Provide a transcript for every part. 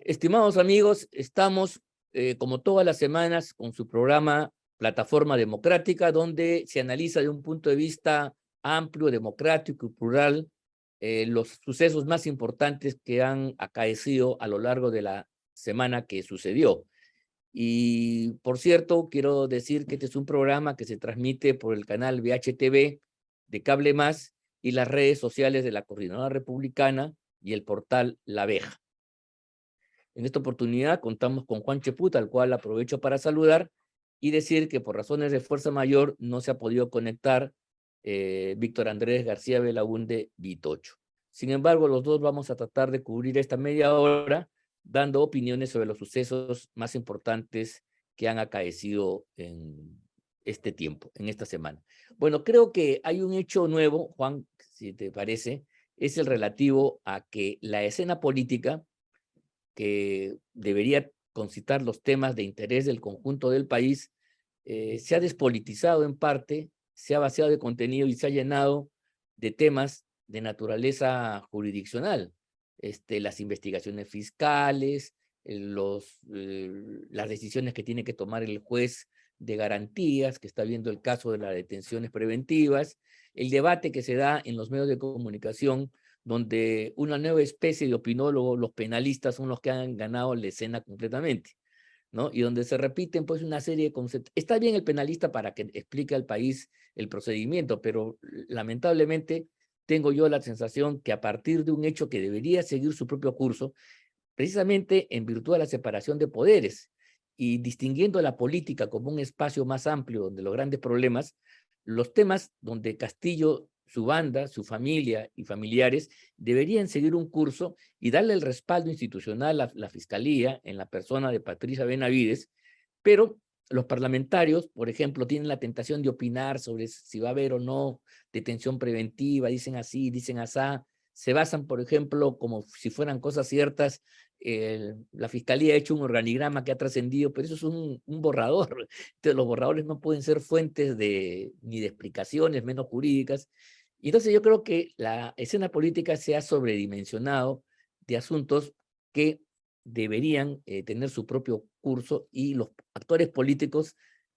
Estimados amigos, estamos como todas las semanas con su programa Plataforma Democrática, donde se analiza de un punto de vista amplio, democrático y plural los sucesos más importantes que han acaecido a lo largo de la semana que sucedió. Y por cierto, quiero decir que este es un programa que se transmite por el canal VHTV de Cable Más y las redes sociales de la Coordinadora Republicana y el portal La Abeja. En esta oportunidad contamos con Juan Cheputa, al cual aprovecho para saludar y decir que por razones de fuerza mayor no se ha podido conectar Víctor Andrés García Belaúnde Vitocho. Sin embargo, los dos vamos a tratar de cubrir esta media hora dando opiniones sobre los sucesos más importantes que han acaecido en este tiempo, en esta semana. Bueno, creo que hay un hecho nuevo, Juan, si te parece, es el relativo a que la escena política que debería concitar los temas de interés del conjunto del país, se ha despolitizado en parte, se ha vaciado de contenido y se ha llenado de temas de naturaleza jurisdiccional. Las investigaciones fiscales, las decisiones que tiene que tomar el juez de garantías, que está viendo el caso de las detenciones preventivas, el debate que se da en los medios de comunicación donde una nueva especie de opinólogos, los penalistas, son los que han ganado la escena completamente, ¿no? Y donde se repiten pues una serie de conceptos. Está bien el penalista para que explique al país el procedimiento, pero lamentablemente tengo yo la sensación que a partir de un hecho que debería seguir su propio curso, precisamente en virtud de la separación de poderes y distinguiendo la política como un espacio más amplio donde los grandes problemas, los temas donde Castillo, su banda, su familia y familiares deberían seguir un curso y darle el respaldo institucional a la Fiscalía en la persona de Patricia Benavides, pero los parlamentarios, por ejemplo, tienen la tentación de opinar sobre si va a haber o no detención preventiva, dicen así, dicen asá, se basan, por ejemplo, como si fueran cosas ciertas. La Fiscalía ha hecho un organigrama que ha trascendido, pero eso es un borrador. Entonces, los borradores no pueden ser fuentes ni de explicaciones, menos jurídicas. Y entonces yo creo que la escena política se ha sobredimensionado de asuntos que deberían tener su propio curso y los actores políticos,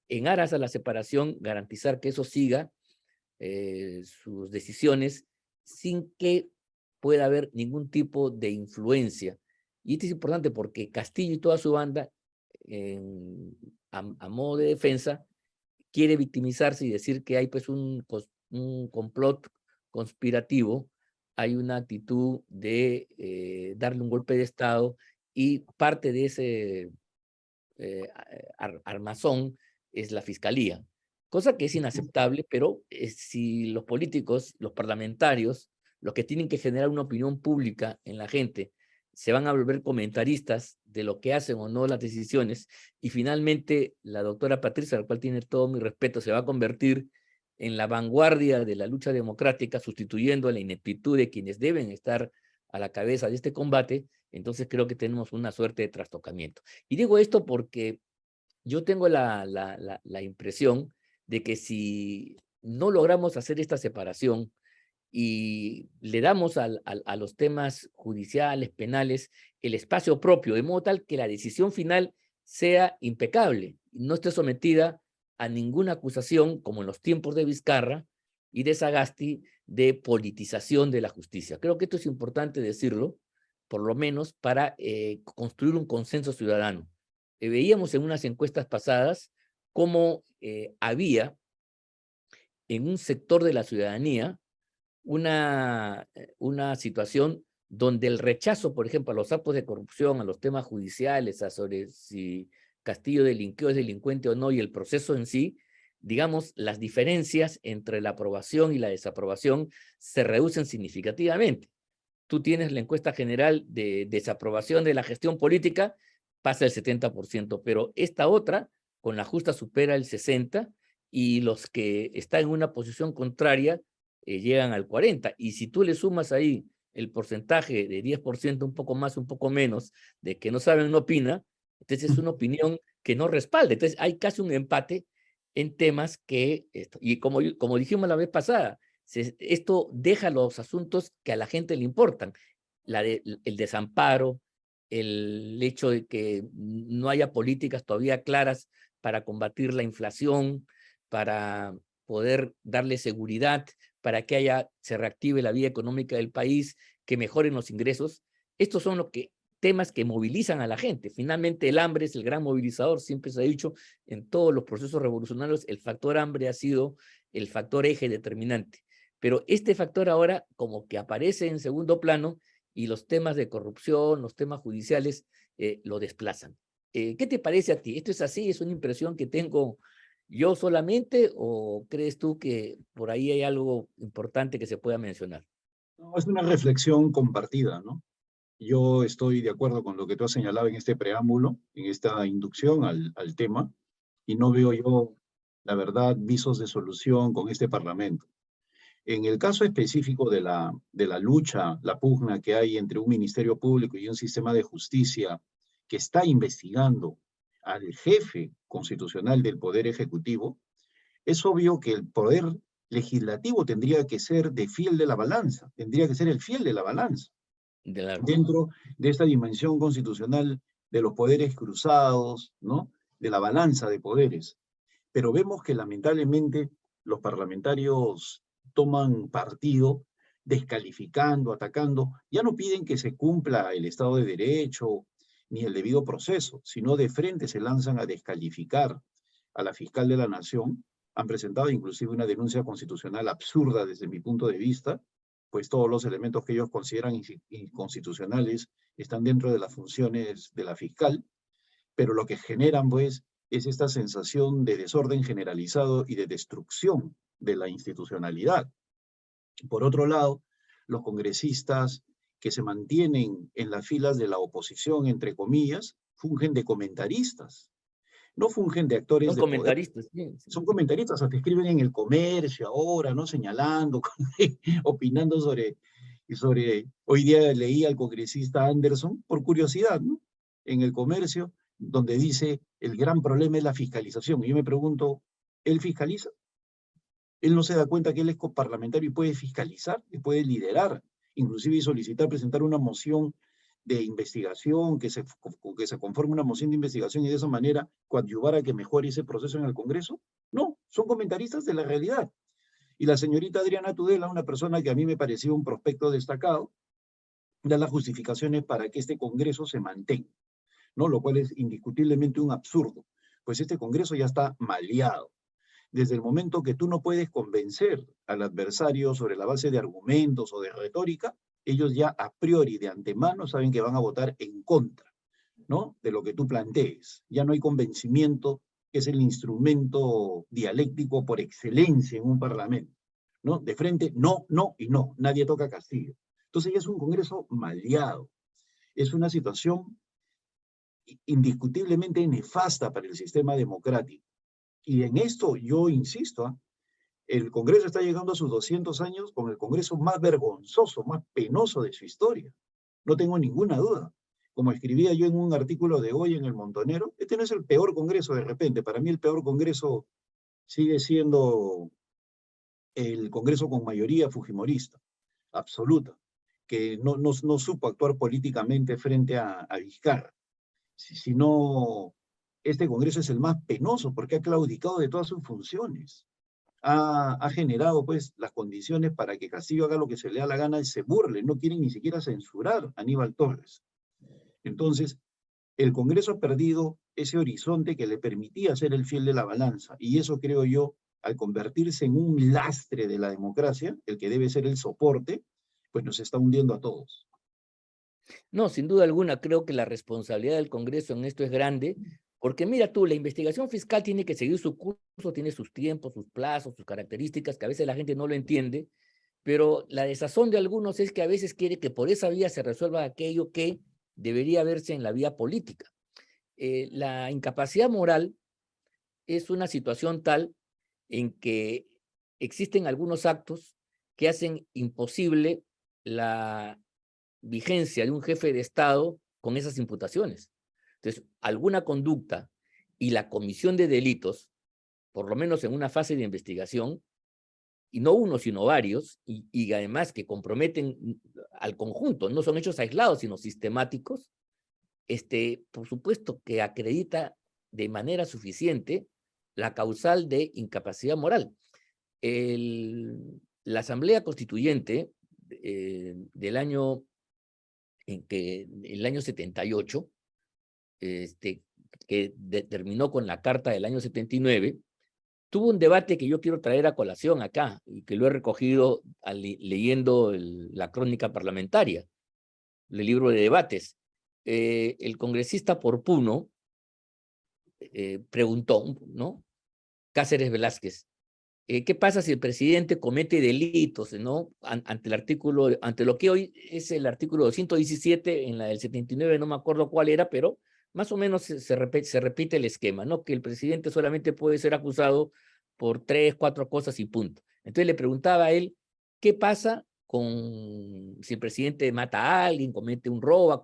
en aras a la separación, garantizar que eso siga sus decisiones sin que pueda haber ningún tipo de influencia. Y esto es importante porque Castillo y toda su banda, a modo de defensa, quiere victimizarse y decir que hay pues un complot conspirativo, hay una actitud de darle un golpe de Estado y parte de ese armazón es la Fiscalía, cosa que es inaceptable, pero si los políticos, los parlamentarios, los que tienen que generar una opinión pública en la gente, se van a volver comentaristas de lo que hacen o no las decisiones, y finalmente la doctora Patricia, a la cual tiene todo mi respeto, se va a convertir en la vanguardia de la lucha democrática, sustituyendo a la ineptitud de quienes deben estar a la cabeza de este combate. Entonces creo que tenemos una suerte de trastocamiento. Y digo esto porque yo tengo la impresión de que si no logramos hacer esta separación y le damos a los temas judiciales, penales, el espacio propio, de modo tal que la decisión final sea impecable, no esté sometida a ninguna acusación, como en los tiempos de Vizcarra y de Sagasti, de politización de la justicia. Creo que esto es importante decirlo, por lo menos para construir un consenso ciudadano. Veíamos en unas encuestas pasadas cómo había en un sector de la ciudadanía una situación donde el rechazo, por ejemplo, a los actos de corrupción, a los temas judiciales, a sobre si Castillo delinquió, es delincuente o no, y el proceso en sí, digamos, las diferencias entre la aprobación y la desaprobación se reducen significativamente. Tú tienes la encuesta general de desaprobación de la gestión política, pasa el 70%, pero esta otra, con la justa, supera el 60%, y los que están en una posición contraria llegan al 40%. Y si tú le sumas ahí el porcentaje de 10%, un poco más, un poco menos, de que no saben, no opina, entonces es una opinión que no respalda. Entonces hay casi un empate en temas que, y como dijimos la vez pasada, esto deja los asuntos que a la gente le importan, el desamparo, el hecho de que no haya políticas todavía claras para combatir la inflación, para poder darle seguridad, para que se reactive la vida económica del país, que mejoren los ingresos. Estos son temas que movilizan a la gente. Finalmente, el hambre es el gran movilizador. Siempre se ha dicho, en todos los procesos revolucionarios, el factor hambre ha sido el factor eje determinante. Pero este factor ahora como que aparece en segundo plano y los temas de corrupción, los temas judiciales lo desplazan. ¿Qué te parece a ti? ¿Esto es así? ¿Es una impresión que tengo yo solamente o crees tú que por ahí hay algo importante que se pueda mencionar? No, es una reflexión compartida, ¿no? Yo estoy de acuerdo con lo que tú has señalado en este preámbulo, en esta inducción al tema, y no veo yo, la verdad, visos de solución con este Parlamento. En el caso específico de la lucha, la pugna que hay entre un ministerio público y un sistema de justicia que está investigando al jefe constitucional del Poder Ejecutivo, es obvio que el Poder Legislativo tendría que ser de fiel de la balanza, tendría que ser el fiel de la balanza Claro. dentro de esta dimensión constitucional de los poderes cruzados, ¿no? De la balanza de poderes. Pero vemos que lamentablemente los parlamentarios toman partido descalificando, atacando, ya no piden que se cumpla el Estado de Derecho ni el debido proceso, sino de frente se lanzan a descalificar a la fiscal de la Nación. Han presentado inclusive una denuncia constitucional absurda desde mi punto de vista, pues todos los elementos que ellos consideran inconstitucionales están dentro de las funciones de la fiscal, pero lo que generan, pues, es esta sensación de desorden generalizado y de destrucción de la institucionalidad. Por otro lado, los congresistas que se mantienen en las filas de la oposición, entre comillas, fungen de comentaristas, no fungen de actores Son de poder. comentaristas. Sí, sí. Son comentaristas, hasta escriben en El Comercio ahora, ¿no? Señalando, opinando hoy día leí al congresista Anderson, por curiosidad, ¿no? En El Comercio, donde dice, el gran problema es la fiscalización. Y yo me pregunto, ¿él fiscaliza? Él no se da cuenta que él es parlamentario y puede fiscalizar, y puede liderar, inclusive solicitar, presentar una moción de investigación, que se conforme una moción de investigación y de esa manera coadyuvar a que mejore ese proceso en el Congreso. No, son comentaristas de la realidad. Y la señorita Adriana Tudela, una persona que a mí me pareció un prospecto destacado, da las justificaciones para que este Congreso se mantenga, ¿no? Lo cual es indiscutiblemente un absurdo, pues este Congreso ya está maleado. Desde el momento que tú no puedes convencer al adversario sobre la base de argumentos o de retórica, ellos ya a priori, de antemano, saben que van a votar en contra, ¿no? De lo que tú plantees. Ya no hay convencimiento, que es el instrumento dialéctico por excelencia en un parlamento, ¿no? De frente, no, no y no. Nadie toca Castillo. Entonces ya es un Congreso maleado. Es una situación indiscutiblemente nefasta para el sistema democrático. Y en esto yo insisto, ¿eh? El Congreso está llegando a sus 200 años con el Congreso más vergonzoso, más penoso de su historia. No tengo ninguna duda. Como escribía yo en un artículo de hoy en El Montonero, este no es el peor Congreso de repente. Para mí el peor Congreso sigue siendo el Congreso con mayoría fujimorista, absoluta, que no supo actuar políticamente frente a Vizcarra. Si no, este Congreso es el más penoso porque ha claudicado de todas sus funciones. Ha generado pues las condiciones para que Castillo haga lo que se le da la gana y se burle, no quieren ni siquiera censurar a Aníbal Torres. Entonces, el Congreso ha perdido ese horizonte que le permitía ser el fiel de la balanza, y eso creo yo, al convertirse en un lastre de la democracia, el que debe ser el soporte, pues nos está hundiendo a todos. No, sin duda alguna, creo que la responsabilidad del Congreso en esto es grande, porque mira tú, la investigación fiscal tiene que seguir su curso, tiene sus tiempos, sus plazos, sus características, que a veces la gente no lo entiende, pero la desazón de algunos es que a veces quiere que por esa vía se resuelva aquello que debería verse en la vía política. La incapacidad moral es una situación tal en que existen algunos actos que hacen imposible la vigencia de un jefe de Estado con esas imputaciones. Entonces, alguna conducta y la comisión de delitos, por lo menos en una fase de investigación, y no uno, sino varios, y además que comprometen al conjunto, no son hechos aislados, sino sistemáticos, por supuesto que acredita de manera suficiente la causal de incapacidad moral. La Asamblea Constituyente del año, el año 78, que terminó con la Carta del año 79, tuvo un debate que yo quiero traer a colación acá, y que lo he recogido leyendo la crónica parlamentaria, el libro de debates. El congresista Porpuno preguntó, ¿no? Cáceres Velázquez, ¿qué pasa si el presidente comete delitos, ¿no? Ante lo que hoy es el artículo 217, en la del 79, no me acuerdo cuál era, pero más o menos se repite el esquema, ¿no? Que el presidente solamente puede ser acusado por 3, 4 cosas y punto. Entonces le preguntaba a él, ¿qué pasa si el presidente mata a alguien, comete un robo,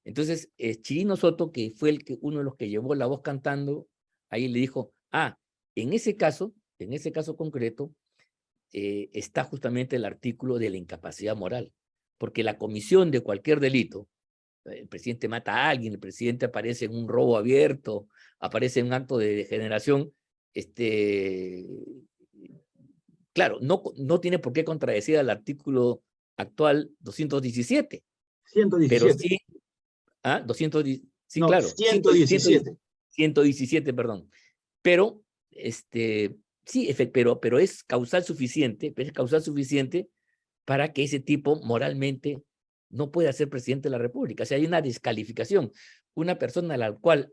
Entonces, Chirino Soto, que fue uno de los que llevó la voz cantando, ahí le dijo, en ese caso concreto, está justamente el artículo de la incapacidad moral, porque la comisión de cualquier delito, el presidente mata a alguien, el presidente aparece en un robo abierto, aparece en un acto de degeneración, claro, no tiene por qué contradecir al artículo actual 217, pero 117. sí, 210, sí, No, claro, 117. 117, perdón, pero sí, pero es causal suficiente, para que ese tipo moralmente no pueda ser presidente de la República. O sea, hay una descalificación. Una persona a la cual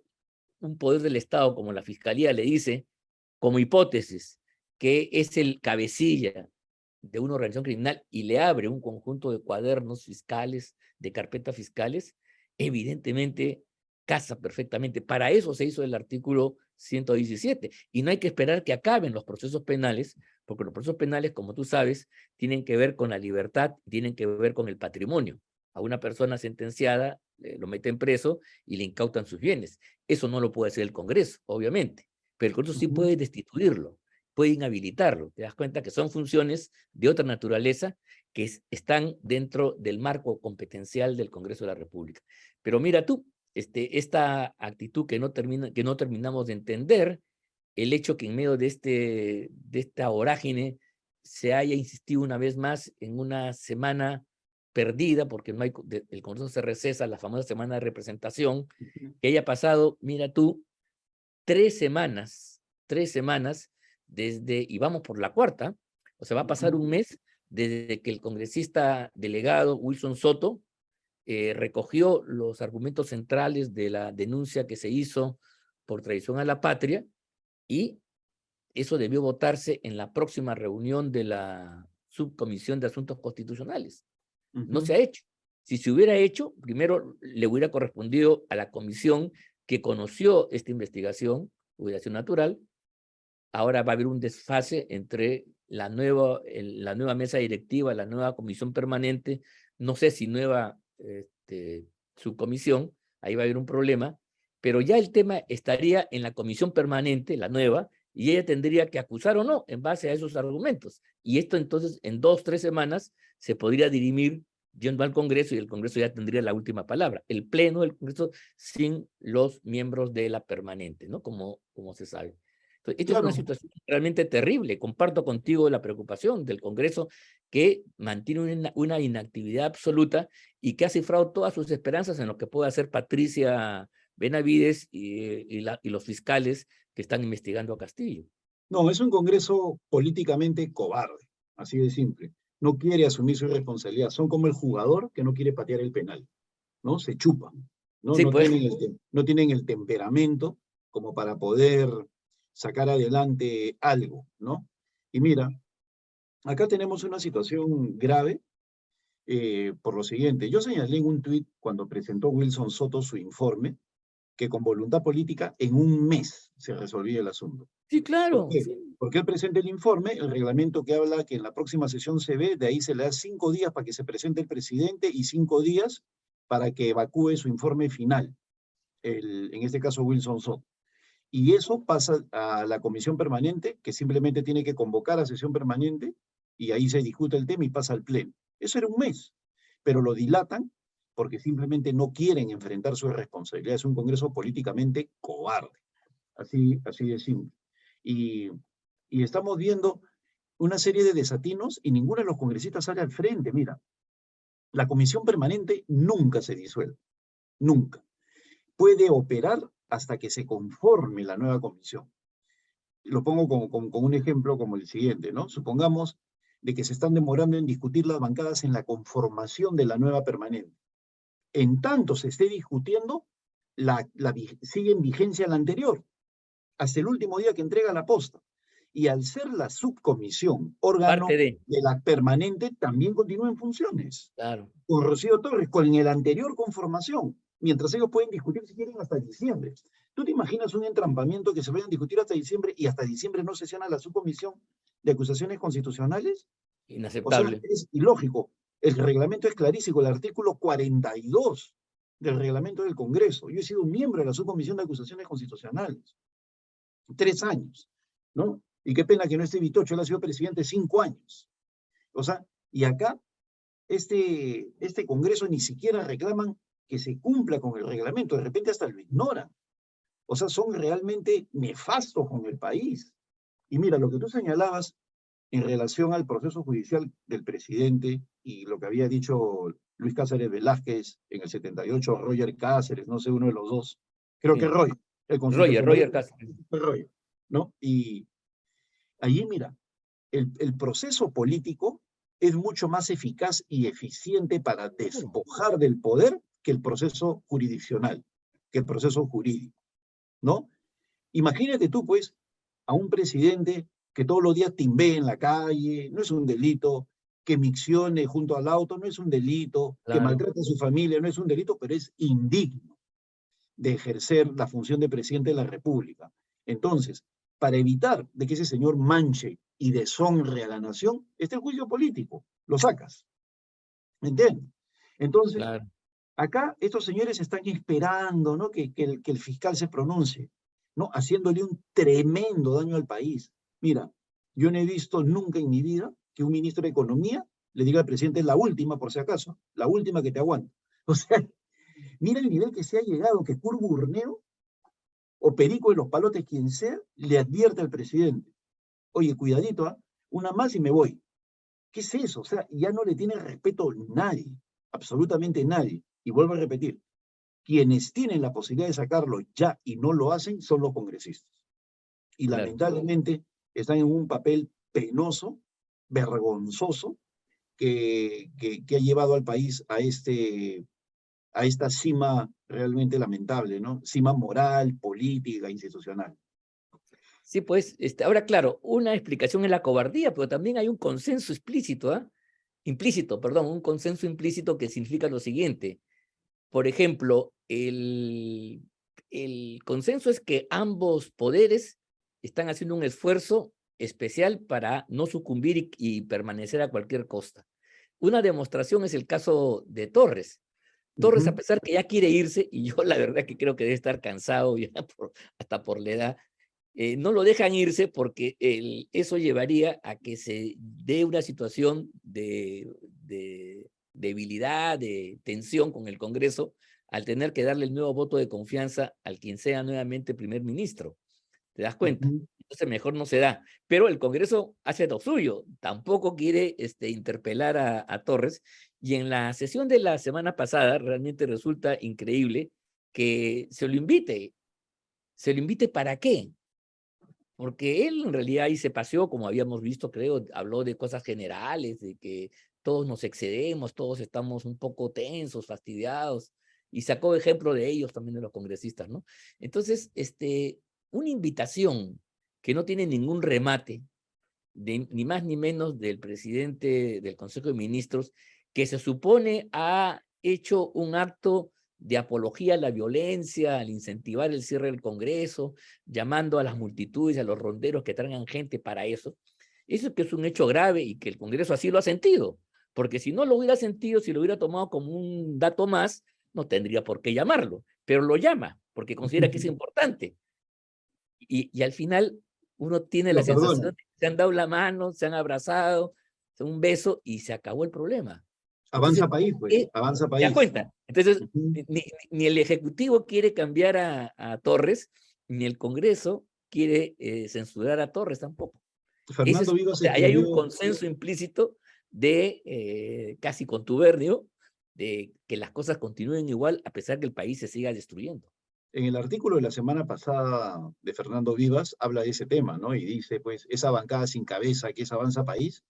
un poder del Estado como la Fiscalía le dice, como hipótesis, que es el cabecilla de una organización criminal y le abre un conjunto de cuadernos fiscales, de carpetas fiscales, evidentemente casa perfectamente. Para eso se hizo el artículo 117. Y no hay que esperar que acaben los procesos penales, porque los procesos penales, como tú sabes, tienen que ver con la libertad, tienen que ver con el patrimonio. A una persona sentenciada lo meten preso y le incautan sus bienes. Eso no lo puede hacer el Congreso, obviamente, pero el Congreso sí puede destituirlo, puede inhabilitarlo. Te das cuenta que son funciones de otra naturaleza que están dentro del marco competencial del Congreso de la República. Pero mira tú, esta actitud que no terminamos de entender, el hecho que en medio de esta vorágine se haya insistido una vez más en una semana perdida, porque no hay, el Congreso se recesa, la famosa semana de representación, que haya pasado, mira tú, 3 semanas, y vamos por la cuarta, o sea, va a pasar un mes desde que el congresista delegado Wilson Soto recogió los argumentos centrales de la denuncia que se hizo por traición a la patria, y eso debió votarse en la próxima reunión de la Subcomisión de Asuntos Constitucionales. No se ha hecho. Si se hubiera hecho, primero le hubiera correspondido a la comisión que conoció esta investigación, hubiera sido natural. Ahora va a haber un desfase entre la nueva mesa directiva, la nueva comisión permanente, no sé si nueva subcomisión, ahí va a haber un problema, pero ya el tema estaría en la comisión permanente, la nueva, y ella tendría que acusar o no en base a esos argumentos. Y esto entonces en 2, 3 semanas se podría dirimir yendo al Congreso, y el Congreso ya tendría la última palabra. El pleno del Congreso sin los miembros de la permanente, ¿no? Como se sabe. Entonces, esta es una situación realmente terrible. Comparto contigo la preocupación del Congreso, que mantiene una inactividad absoluta y que ha cifrado todas sus esperanzas en lo que pueda hacer Patricia Benavides y los fiscales que están investigando a Castillo. No, es un Congreso políticamente cobarde, así de simple. No quiere asumir su responsabilidad. Son como el jugador que no quiere patear el penal, ¿no? Se chupan, ¿no? Sí, pues. No tienen el temperamento como para poder sacar adelante algo, ¿no? Y mira, acá tenemos una situación grave por lo siguiente. Yo señalé en un tuit cuando presentó Wilson Soto su informe que con voluntad política en un mes se resolvía el asunto. Sí, ¿Por claro. qué? Sí. Porque él presenta el informe, el reglamento que habla que en la próxima sesión se ve, de ahí se le da 5 días para que se presente el presidente y 5 días para que evacúe su informe final, en este caso Wilson Soto. Y eso pasa a la comisión permanente, que simplemente tiene que convocar a sesión permanente, y ahí se discute el tema y pasa al pleno. Eso era un mes, pero lo dilatan porque simplemente no quieren enfrentar sus responsabilidades. Es un Congreso políticamente cobarde, así de simple. Y estamos viendo una serie de desatinos y ninguno de los congresistas sale al frente. Mira, la comisión permanente nunca se disuelve, nunca. Puede operar hasta que se conforme la nueva comisión. Lo pongo con un ejemplo como el siguiente, ¿no? Supongamos de que se están demorando en discutir las bancadas en la conformación de la nueva permanente. En tanto se esté discutiendo, sigue en vigencia la anterior, hasta el último día que entrega la posta. Y al ser la subcomisión, órgano de la permanente, también continúa en funciones. Claro. Con Rocío Torres, con el anterior conformación, mientras ellos pueden discutir si quieren hasta diciembre. ¿Tú te imaginas un entrampamiento que se vayan a discutir hasta diciembre y hasta diciembre no sesiona la subcomisión de acusaciones constitucionales? Inaceptable. O sea, es ilógico. El reglamento es clarísimo, el artículo 42 del reglamento del Congreso. Yo he sido un miembro de la subcomisión de acusaciones constitucionales. 3 años, ¿no? Y qué pena que no esté Vitocho, él ha sido presidente 5 años. O sea, y acá este Congreso ni siquiera reclaman que se cumpla con el reglamento, de repente hasta lo ignoran. O sea, son realmente nefastos con el país. Y mira, lo que tú señalabas en relación al proceso judicial del presidente y lo que había dicho Luis Cáceres Velázquez en el 78, Roger Cáceres, no sé, uno de los dos, creo Sí. que Roger, el Roger Cáceres. Roger, ¿no? Y allí, mira, el proceso político es mucho más eficaz y eficiente para despojar del poder que el proceso jurisdiccional, que el proceso jurídico, ¿no? Imagínate tú, pues, a un presidente que todos los días timbee en la calle, no es un delito, que miccione junto al auto, no es un delito, que Claro. maltrate a su familia, no es un delito, pero es indigno de ejercer la función de presidente de la República. Entonces, para evitar de que ese señor manche y deshonre a la nación, está el juicio político, lo sacas. ¿Me entiendes? Entonces, Claro. acá estos señores están esperando, ¿no? que el fiscal se pronuncie, ¿no? Haciéndole un tremendo daño al país. Mira, yo no he visto nunca en mi vida que un ministro de Economía le diga al presidente, la última, por si acaso, la última que te aguanto. O sea, mira el nivel que se ha llegado, que Kurt Burneo o Perico de los Palotes, quien sea, le advierte al presidente, oye, cuidadito, ¿eh? Una más y me voy. ¿Qué es eso? O sea, ya no le tiene respeto nadie, absolutamente nadie. Y vuelvo a repetir, quienes tienen la posibilidad de sacarlo ya y no lo hacen son los congresistas. Y Claro. lamentablemente están en un papel penoso, vergonzoso, que ha llevado al país a esta cima realmente lamentable, ¿no? Cima moral, política, institucional. Sí, pues, ahora, claro, una explicación es la cobardía, pero también hay un consenso explícito, implícito, perdón, un consenso implícito que significa lo siguiente. Por ejemplo, el consenso es que ambos poderes están haciendo un esfuerzo especial para no sucumbir y permanecer a cualquier costa. Una demostración es el caso de Torres. Torres, a pesar que ya quiere irse, y yo la verdad que creo que debe estar cansado ya hasta por la edad, no lo dejan irse porque eso llevaría a que se dé una situación de debilidad, de tensión con el Congreso, al tener que darle el nuevo voto de confianza al quien sea nuevamente primer ministro. ¿Te das cuenta? Entonces mejor no se da. Pero el Congreso hace lo suyo. Tampoco quiere interpelar a Torres. Y en la sesión de la semana pasada realmente resulta increíble que se lo invite. ¿Se lo invite para qué? Porque él en realidad ahí se paseó, como habíamos visto, creo, habló de cosas generales, de que todos nos excedemos, todos estamos un poco tensos, fastidiados, y sacó ejemplo de ellos también de los congresistas, ¿no? Entonces, una invitación que no tiene ningún remate, ni más ni menos del presidente del Consejo de Ministros, que se supone ha hecho un acto de apología a la violencia, al incentivar el cierre del Congreso, llamando a las multitudes y a los ronderos que traigan gente para eso. Eso que es un hecho grave y que el Congreso así lo ha sentido, porque si no lo hubiera sentido, si lo hubiera tomado como un dato más, no tendría por qué llamarlo, pero lo llama porque considera que es importante. Y al final uno tiene la sensación de que se han dado la mano, se han abrazado, un beso y se acabó el problema. Avanza Entonces, País, pues, Avanza ¿te das País. cuenta? Entonces, Ujú. ni el Ejecutivo quiere cambiar a Torres, ni el Congreso quiere censurar a Torres tampoco. Fernando O Vivas sea, ahí hay un escribió consenso implícito de casi contubernio de que las cosas continúen igual a pesar que el país se siga destruyendo. en el artículo de la semana pasada de Fernando Vivas, habla de ese tema, ¿no? Y dice, pues, esa bancada sin cabeza que es Avanza País,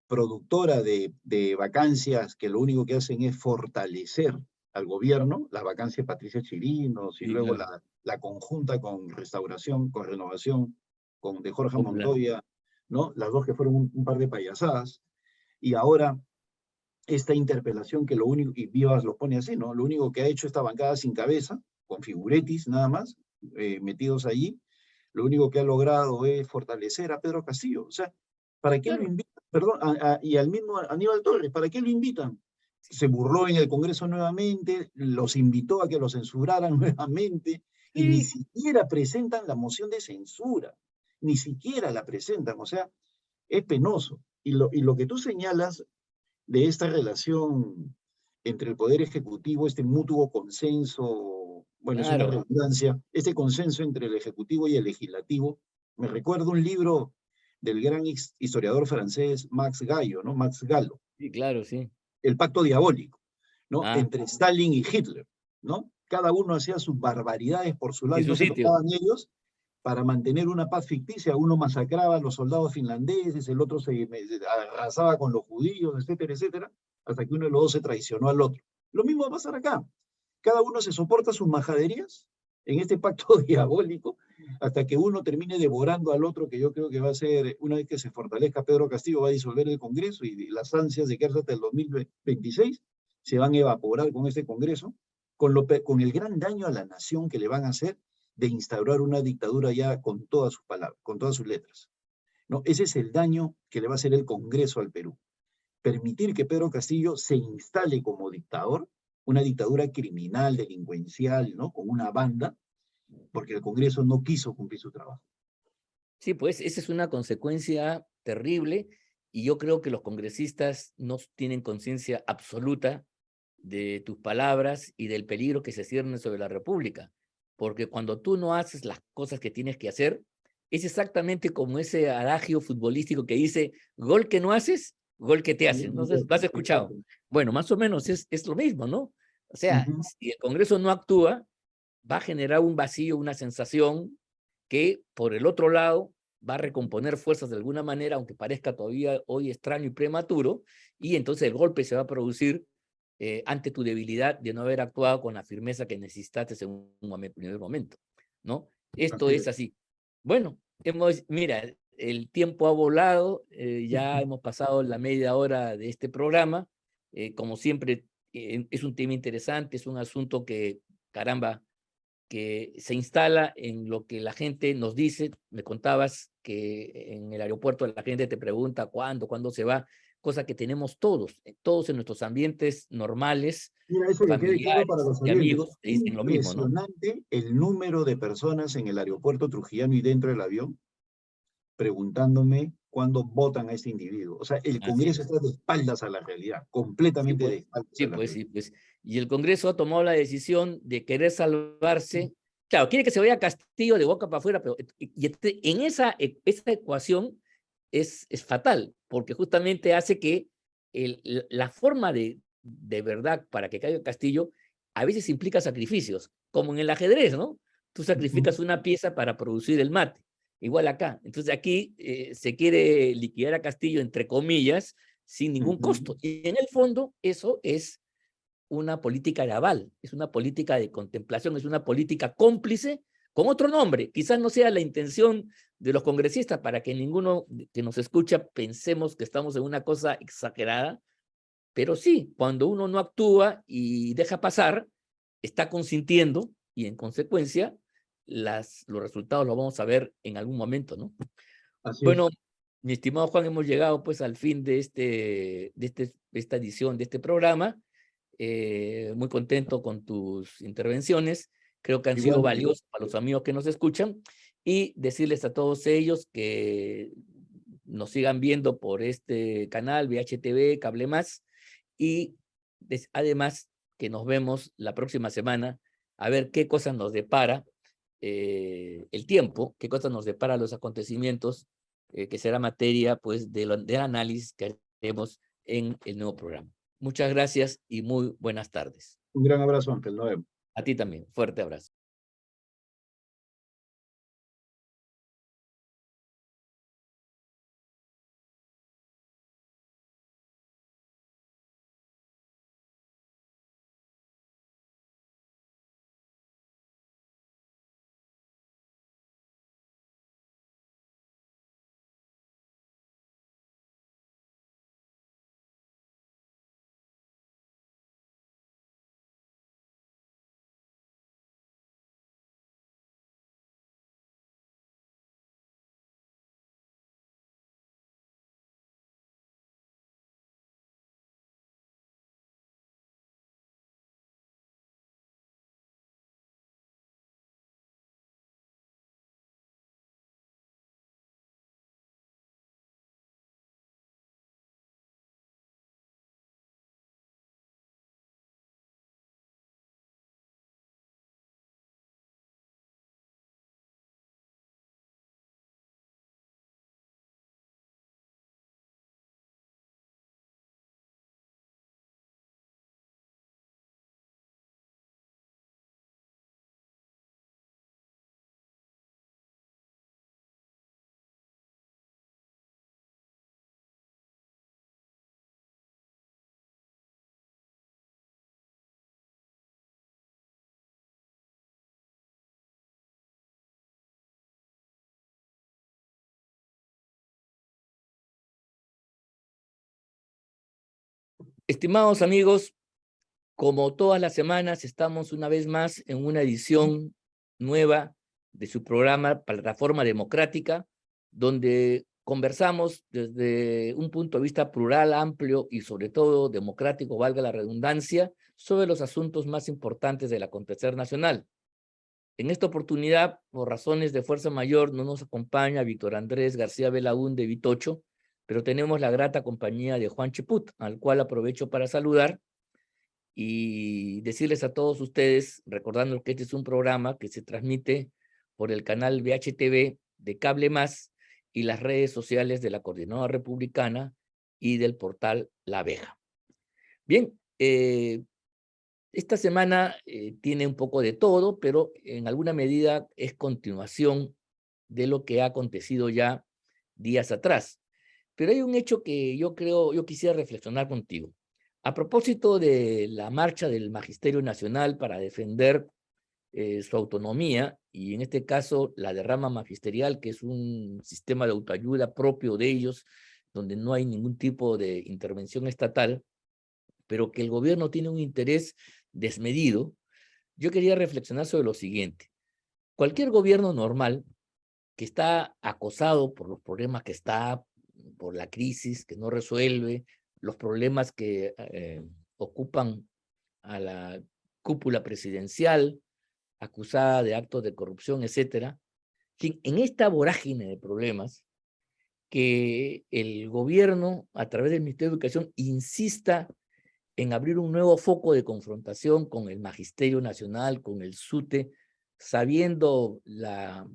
productora de vacancias que lo único que hacen es fortalecer al gobierno, las vacancias de Patricia Chirinos y Sí, luego claro. la conjunta con Restauración, con Renovación, de Jorge Popular. Montoya, ¿no? Las dos que fueron un par de payasadas. Y ahora esta interpelación que lo único, y Vivas lo pone así, ¿no? Lo único que ha hecho esta bancada sin cabeza, con figuretis nada más, metidos allí, lo único que ha logrado es fortalecer a Pedro Castillo. O sea, ¿para qué lo Claro. invitan? Perdón, y al mismo Aníbal Torres, ¿para qué lo invitan? Se burló en el Congreso nuevamente, los invitó a que lo censuraran nuevamente, y ni Sí, siquiera presentan la moción de censura, ni siquiera la presentan, o sea, es penoso. Y lo que tú señalas de esta relación entre el Poder Ejecutivo, este mutuo consenso, bueno, es una claro. redundancia, este consenso entre el Ejecutivo y el Legislativo, me recuerda un libro del gran historiador francés Max Gallo, ¿no? Max Gallo, Sí, claro, sí. El Pacto Diabólico, ¿no? Ah, Entre Stalin y Hitler, ¿no? Cada uno hacía sus barbaridades por su lado en y su no se sitio. tocaban ellos para mantener una paz ficticia. Uno masacraba a los soldados finlandeses, el otro se arrasaba con los judíos, etcétera, etcétera, hasta que uno de los dos se traicionó al otro. Lo mismo va a pasar acá. Cada uno se soporta sus majaderías en este pacto diabólico hasta que uno termine devorando al otro, que yo creo que va a ser, una vez que se fortalezca Pedro Castillo, va a disolver el Congreso y las ansias de quedarse hasta el 2026 se van a evaporar con este Congreso, con el gran daño a la nación que le van a hacer de instaurar una dictadura ya con todas sus palabras, con todas sus letras. ¿No? Ese es el daño que le va a hacer el Congreso al Perú. Permitir que Pedro Castillo se instale como dictador, una dictadura criminal, delincuencial, ¿no? Con una banda, porque el Congreso no quiso cumplir su trabajo. Sí, pues esa es una consecuencia terrible y yo creo que los congresistas no tienen conciencia absoluta de tus palabras y del peligro que se cierne sobre la República. Porque cuando tú no haces las cosas que tienes que hacer, es exactamente como ese adagio futbolístico que dice, gol que no haces, gol que te hacen. No sé, ¿lo has escuchado? Exacto. Bueno, más o menos es lo mismo, ¿no? O sea, Ujú. si el Congreso no actúa, va a generar un vacío, una sensación que por el otro lado va a recomponer fuerzas de alguna manera, aunque parezca todavía hoy extraño y prematuro, y entonces el golpe se va a producir ante tu debilidad de no haber actuado con la firmeza que necesitaste en un primer momento, ¿no? Esto Así es es. así. Bueno, mira, el tiempo ha volado, ya hemos pasado la media hora de este programa, como siempre, es un tema interesante, es un asunto que, caramba, que se instala en lo que la gente nos dice. Me contabas que en el aeropuerto la gente te pregunta cuándo se va, cosa que tenemos todos en nuestros ambientes normales, Mira, eso que quede claro para familiares los y oyentes. amigos, te dicen lo mismo, ¿no? Impresionante el número de personas en el aeropuerto trujillano y dentro del avión preguntándome cuándo votan a este individuo. O sea, el Así Congreso es. está de espaldas a la realidad, Sí, completamente de pues, espaldas sí, a la pues, realidad. sí, pues. Y el Congreso ha tomado la decisión de querer salvarse. Claro, quiere que se vaya Castillo de boca para afuera, pero en esa ecuación es fatal, porque justamente hace que la forma de verdad para que caiga Castillo a veces implica sacrificios, como en el ajedrez, ¿no? Tú Ujú, sacrificas una pieza para producir el mate. Igual acá. Entonces aquí se quiere liquidar a Castillo, entre comillas, sin ningún ujú. costo. Y en el fondo eso es una política de aval, es una política de contemplación, es una política cómplice con otro nombre. Quizás no sea la intención de los congresistas para que ninguno que nos escucha pensemos que estamos en una cosa exagerada, pero sí, cuando uno no actúa y deja pasar, está consintiendo y en consecuencia los resultados los vamos a ver en algún momento, ¿no? Así Bueno, es. mi estimado Juan, hemos llegado pues al fin de esta edición de este programa. Muy contento con tus intervenciones. Creo que han sido Igualmente. valiosas para los amigos que nos escuchan y decirles a todos ellos que nos sigan viendo por este canal, VHTV, Cable Más, y además que nos vemos la próxima semana a ver qué cosas nos depara el tiempo, qué cosas nos depara los acontecimientos, que será materia pues del análisis que haremos en el nuevo programa. Muchas gracias y muy buenas tardes. Un gran abrazo, Ángel. Nos vemos. A ti también. Fuerte abrazo. Estimados amigos, como todas las semanas, estamos una vez más en una edición nueva de su programa Plataforma Democrática, donde conversamos desde un punto de vista plural, amplio y sobre todo democrático, valga la redundancia, sobre los asuntos más importantes del acontecer nacional. En esta oportunidad, por razones de fuerza mayor, no nos acompaña Víctor Andrés García Belaúnde Vitocho, pero tenemos la grata compañía de Juan Cheput, al cual aprovecho para saludar y decirles a todos ustedes, recordando que este es un programa que se transmite por el canal VHTV de Cable Más y las redes sociales de la Coordinadora Republicana y del portal La Abeja. Bien, esta semana tiene un poco de todo, pero en alguna medida es continuación de lo que ha acontecido ya días atrás. Pero hay un hecho que yo quisiera reflexionar contigo. A propósito de la marcha del Magisterio Nacional para defender su autonomía, y en este caso la derrama magisterial, que es un sistema de autoayuda propio de ellos, donde no hay ningún tipo de intervención estatal, pero que el gobierno tiene un interés desmedido, yo quería reflexionar sobre lo siguiente. Cualquier gobierno normal que está acosado por los problemas que está, por la crisis que no resuelve, los problemas que ocupan a la cúpula presidencial, acusada de actos de corrupción, etcétera. En esta vorágine de problemas, que el gobierno, a través del Ministerio de Educación, insista en abrir un nuevo foco de confrontación con el Magisterio Nacional, con el SUTE, sabiendo la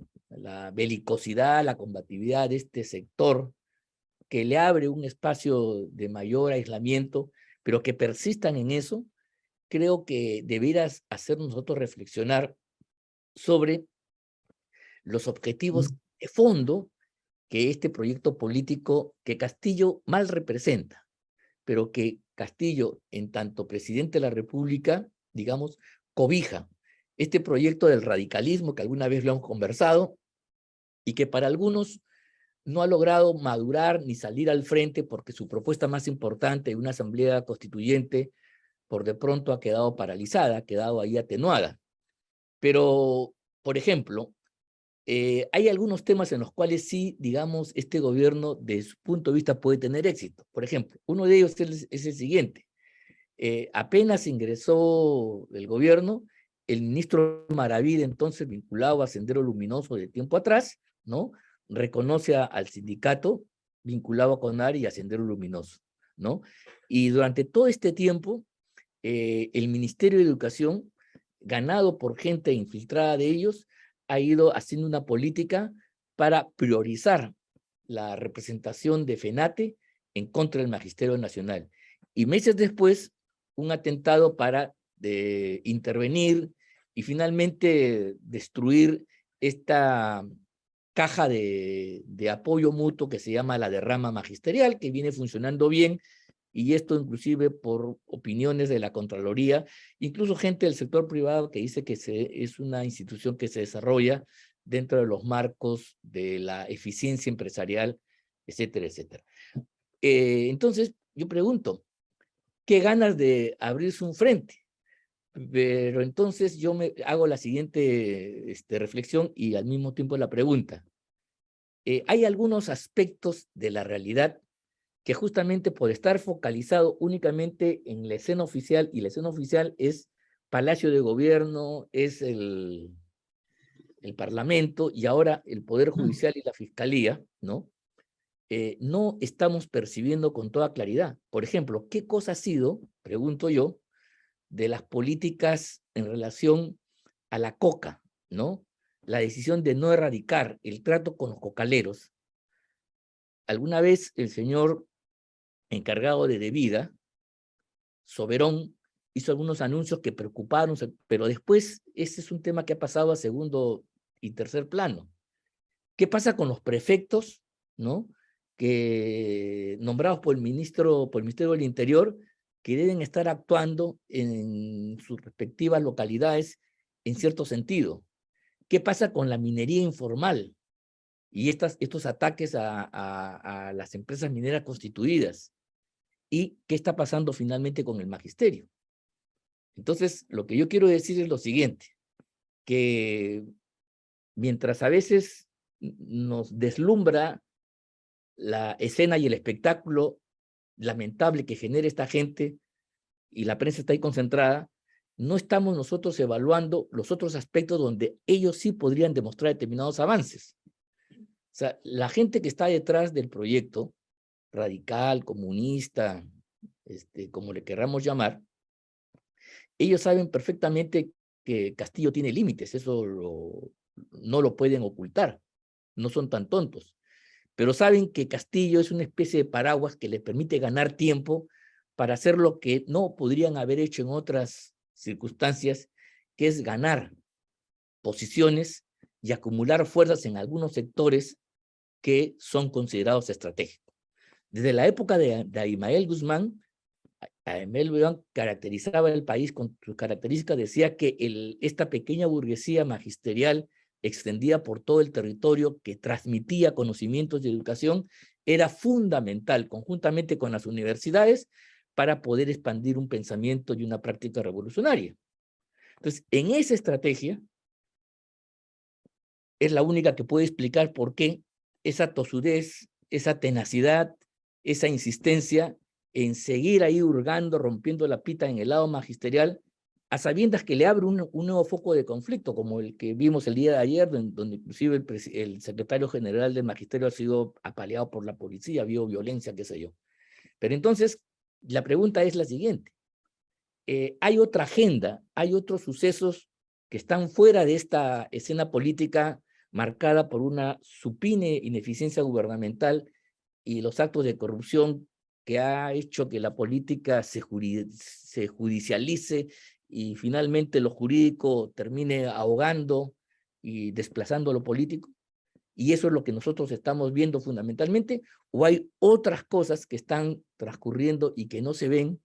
belicosidad, la combatividad de este sector, que le abre un espacio de mayor aislamiento, pero que persistan en eso, creo que debieras hacer nosotros reflexionar sobre los objetivos de fondo que este proyecto político que Castillo mal representa, pero que Castillo, en tanto presidente de la República, digamos, cobija este proyecto del radicalismo que alguna vez lo han conversado y que para algunos no ha logrado madurar ni salir al frente porque su propuesta más importante, una asamblea constituyente, por de pronto ha quedado paralizada, ha quedado ahí atenuada. Pero, por ejemplo, hay algunos temas en los cuales sí, digamos, este gobierno, de su punto de vista, puede tener éxito. Por ejemplo, uno de ellos es el siguiente. Apenas ingresó el gobierno, el ministro Maravilla, entonces vinculado a Sendero Luminoso de tiempo atrás, ¿no? Reconoce al sindicato vinculado a CONAR y a Sendero Luminoso. ¿no? Y durante todo este tiempo, el Ministerio de Educación, ganado por gente infiltrada de ellos, ha ido haciendo una política para priorizar la representación de FENATE en contra del Magisterio Nacional. Y meses después, un atentado para intervenir y finalmente destruir esta caja de apoyo mutuo que se llama la derrama magisterial, que viene funcionando bien, y esto inclusive por opiniones de la Contraloría, incluso gente del sector privado que dice que es una institución que se desarrolla dentro de los marcos de la eficiencia empresarial, etcétera, etcétera. Entonces, yo pregunto, ¿qué ganas de abrirse un frente? Pero entonces yo me hago la siguiente reflexión y al mismo tiempo la pregunta. Hay algunos aspectos de la realidad que justamente por estar focalizado únicamente en la escena oficial, y la escena oficial es Palacio de Gobierno, es el Parlamento y ahora el Poder Judicial y la Fiscalía, ¿no? No estamos percibiendo con toda claridad. Por ejemplo, ¿qué cosa ha sido, pregunto yo, de las políticas en relación a la coca, ¿no? La decisión de no erradicar el trato con los cocaleros? Alguna vez el señor encargado de Devida, Soberón, hizo algunos anuncios que preocuparon, pero después ese es un tema que ha pasado a segundo y tercer plano. ¿Qué pasa con los prefectos, ¿no? Que nombrados por el Ministerio del Interior, que deben estar actuando en sus respectivas localidades en cierto sentido? ¿Qué pasa con la minería informal y estos ataques a las empresas mineras constituidas? ¿Y qué está pasando finalmente con el magisterio? Entonces, lo que yo quiero decir es lo siguiente, que mientras a veces nos deslumbra la escena y el espectáculo lamentable que genera esta gente y la prensa está ahí concentrada, no estamos nosotros evaluando los otros aspectos donde ellos sí podrían demostrar determinados avances. O sea, la gente que está detrás del proyecto, radical, comunista, como le querramos llamar, ellos saben perfectamente que Castillo tiene límites, eso no lo pueden ocultar, no son tan tontos, pero saben que Castillo es una especie de paraguas que les permite ganar tiempo para hacer lo que no podrían haber hecho en otras circunstancias, que es ganar posiciones y acumular fuerzas en algunos sectores que son considerados estratégicos. Desde la época de Abimael Guzmán, Abimael Guzmán caracterizaba el país con sus características, decía que esta pequeña burguesía magisterial extendida por todo el territorio que transmitía conocimientos de educación era fundamental, conjuntamente con las universidades, para poder expandir un pensamiento y una práctica revolucionaria. Entonces, en esa estrategia es la única que puede explicar por qué esa tosudez, esa tenacidad, esa insistencia en seguir ahí hurgando, rompiendo la pita en el lado magisterial, a sabiendas que le abre un nuevo foco de conflicto, como el que vimos el día de ayer, donde inclusive el secretario general del magisterio ha sido apaleado por la policía, vio violencia, qué sé yo. Pero entonces, la pregunta es la siguiente. Hay otra agenda, hay otros sucesos que están fuera de esta escena política marcada por una supine ineficiencia gubernamental y los actos de corrupción que ha hecho que la política se judicialice y finalmente lo jurídico termine ahogando y desplazando lo político. Y eso es lo que nosotros estamos viendo fundamentalmente, o hay otras cosas que están transcurriendo y que no se ven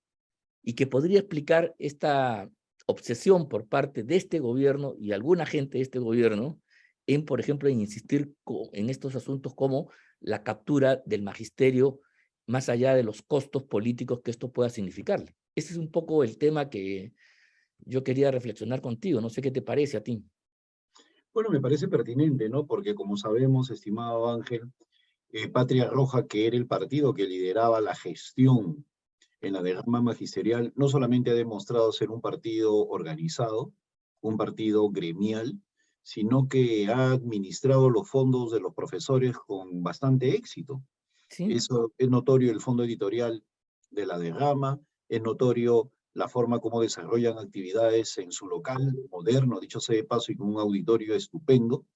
y que podría explicar esta obsesión por parte de este gobierno y alguna gente de este gobierno en, por ejemplo, en insistir en estos asuntos como la captura del magisterio, más allá de los costos políticos que esto pueda significarle. Ese es un poco el tema que yo quería reflexionar contigo. No sé qué te parece a ti. Bueno, me parece pertinente, ¿no? Porque como sabemos, estimado Ángel, Patria Roja, que era el partido que lideraba la gestión en la derrama magisterial, no solamente ha demostrado ser un partido organizado, un partido gremial, sino que ha administrado los fondos de los profesores con bastante éxito. Sí, Eso es notorio el fondo editorial de la derrama, es notorio la forma como desarrollan actividades en su local, moderno, dicho sea de paso, y con un auditorio estupendo.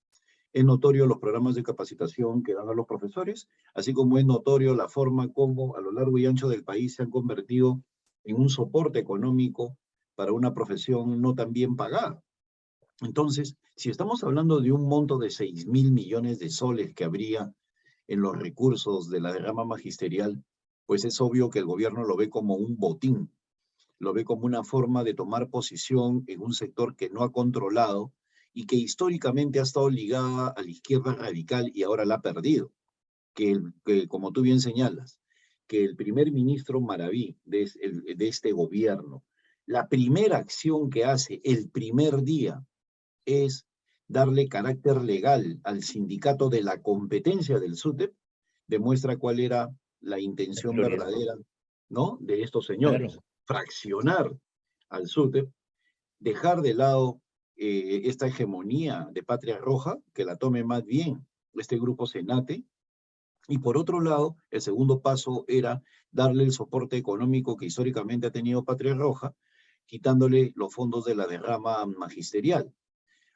Es notorio los programas de capacitación que dan a los profesores, así como es notorio la forma como a lo largo y ancho del país se han convertido en un soporte económico para una profesión no tan bien pagada. Entonces, si estamos hablando de un monto de 6.000 millones de soles que habría en los recursos de la derrama magisterial, pues es obvio que el gobierno lo ve como un botín, lo ve como una forma de tomar posición en un sector que no ha controlado y que históricamente ha estado ligada a la izquierda radical y ahora la ha perdido. Que como tú bien señalas, que el primer ministro Maraví de este gobierno, la primera acción que hace el primer día es darle carácter legal al sindicato de la competencia del SUTEP, demuestra cuál era la La intención prioridad. verdadera, ¿no?, de estos señores. Claro. Fraccionar al SUTEP, dejar de lado esta hegemonía de Patria Roja, que la tome más bien este grupo Senate, y por otro lado, el segundo paso era darle el soporte económico que históricamente ha tenido Patria Roja, quitándole los fondos de la derrama magisterial.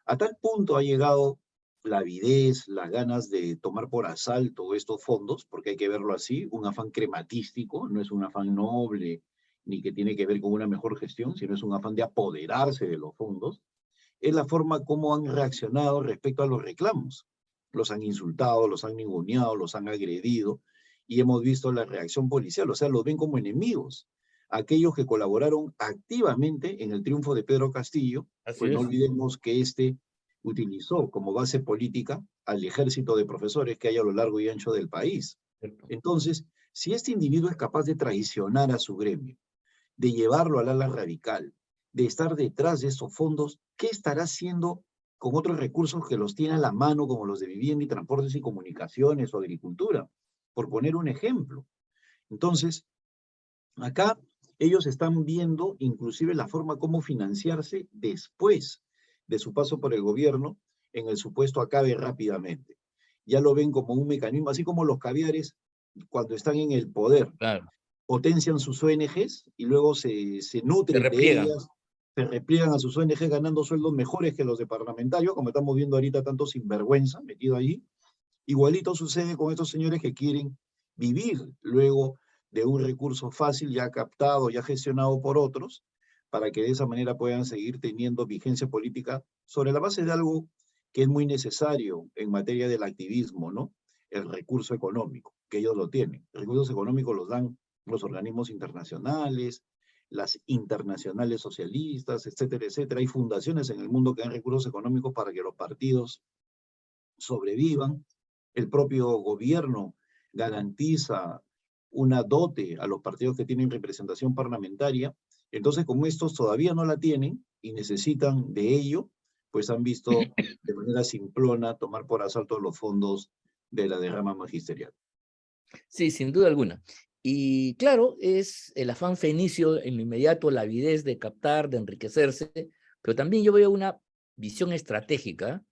A tal punto ha llegado la avidez, las ganas de tomar por asalto estos fondos, porque hay que verlo así, un afán crematístico, no es un afán noble ni que tiene que ver con una mejor gestión, sino es un afán de apoderarse de los fondos, es la forma como han reaccionado respecto a los reclamos. Los han insultado, los han ninguneado, los han agredido, y hemos visto la reacción policial, o sea, los ven como enemigos. Aquellos que colaboraron activamente en el triunfo de Pedro Castillo, Así pues no es. olvidemos que este utilizó como base política al ejército de profesores que hay a lo largo y ancho del país. Cierto. Entonces, si este individuo es capaz de traicionar a su gremio, de llevarlo al ala radical, de estar detrás de estos fondos, ¿qué estará haciendo con otros recursos que los tiene a la mano, como los de vivienda y transportes y comunicaciones o agricultura? Por poner un ejemplo. Entonces, acá ellos están viendo inclusive la forma como financiarse después de su paso por el gobierno, en el supuesto acabe rápidamente. Ya lo ven como un mecanismo, así como los caviares cuando están en el poder, Claro. potencian sus ONGs y luego se Se nutren de repliegan. ellas, se repliegan a sus ONGs ganando sueldos mejores que los de parlamentarios, como estamos viendo ahorita tanto sinvergüenza metido allí. Igualito sucede con estos señores que quieren vivir luego de un recurso fácil ya captado, ya gestionado por otros, para que de esa manera puedan seguir teniendo vigencia política sobre la base de algo que es muy necesario en materia del activismo, ¿no? El recurso económico, que ellos lo tienen. Recursos económicos los dan los organismos internacionales, las internacionales socialistas, etcétera, etcétera. Hay fundaciones en el mundo que dan recursos económicos para que los partidos sobrevivan. El propio gobierno garantiza una dote a los partidos que tienen representación parlamentaria. Entonces, como estos todavía no la tienen y necesitan de ello, pues han visto de manera simplona tomar por asalto los fondos de la derrama magisterial. Sí, sin duda alguna. Y claro, es el afán fenicio en lo inmediato, la avidez de captar, de enriquecerse, pero también yo veo una visión estratégica,